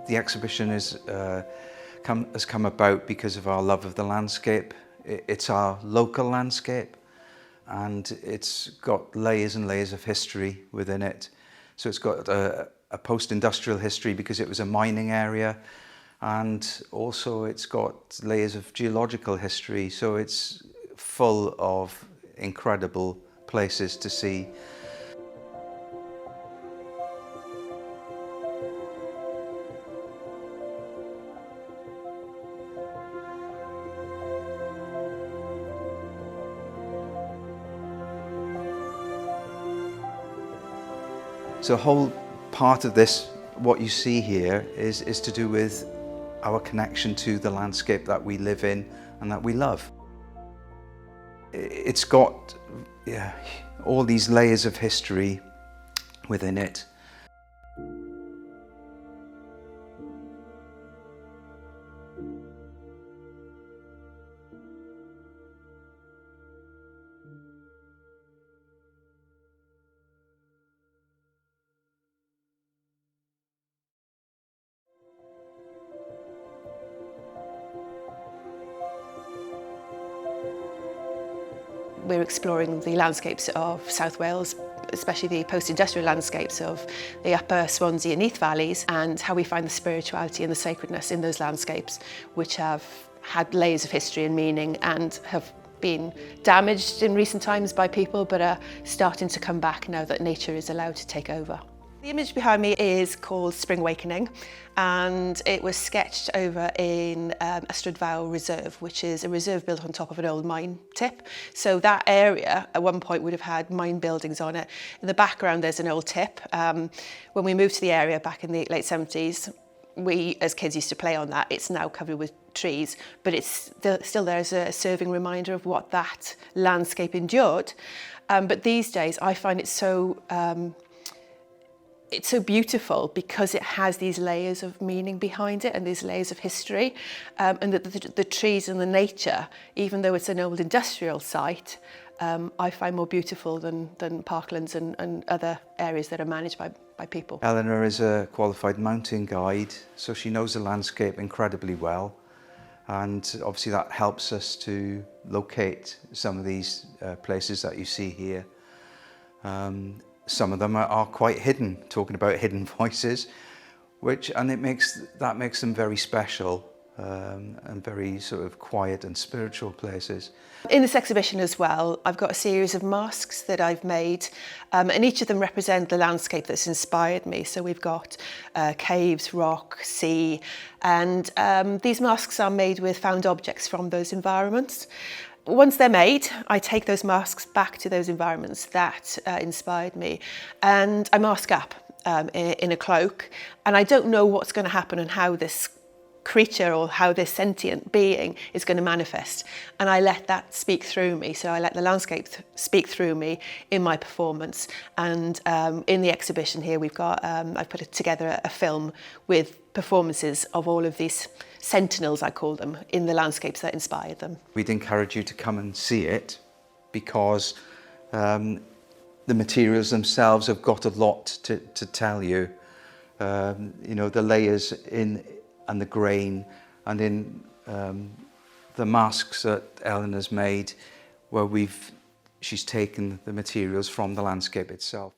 The exhibition has come about because of our love of the landscape. It's our local landscape, and it's got layers and layers of history within it. So it's got a post-industrial history because it was a mining area, and also it's got layers of geological history, so it's full of incredible places to see. So a whole part of this, what you see here, is to do with our connection to the landscape that we live in and that we love. It's got all these layers of history within it. We're exploring the landscapes of South Wales, especially the post-industrial landscapes of the upper Swansea and Neath valleys, and how we find the spirituality and the sacredness in those landscapes, which have had layers of history and meaning and have been damaged in recent times by people, but are starting to come back now that nature is allowed to take over. The image behind me is called Spring Awakening, and it was sketched over in Ystrad Fawr Reserve, which is a reserve built on top of an old mine tip. So that area at one point would have had mine buildings on it. In the background there's an old tip. When we moved to the area back in the late 70s, we as kids used to play on that. It's now covered with trees, but it's still there as a serving reminder of what that landscape endured. But these days I find it so it's so beautiful because it has these layers of meaning behind it and these layers of history, and that the trees and the nature, even though it's an old industrial site, I find more beautiful than parklands and other areas that are managed by people. Eleanor is a qualified mountain guide, so she knows the landscape incredibly well, and obviously that helps us to locate some of these places that you see here. Some of them are quite hidden, talking about hidden voices, that makes them very special and very sort of quiet and spiritual places. In this exhibition as well, I've got a series of masks that I've made, and each of them represent the landscape that's inspired me. So we've got caves, rock, sea, and these masks are made with found objects from those environments. Once they're made, I take those masks back to those environments that inspired me, and I mask up in a cloak, and I don't know what's going to happen and how this creature or how this sentient being is going to manifest, and I let that speak through me. So I let the landscape speak through me in my performance. And in the exhibition here we've got I've put together a film with performances of all of these sentinels, I call them, in the landscapes that inspired them. We'd encourage you to come and see it because the materials themselves have got a lot to tell you. You know, the layers and the grain, and in the masks that Eleanor's made, where she's taken the materials from the landscape itself.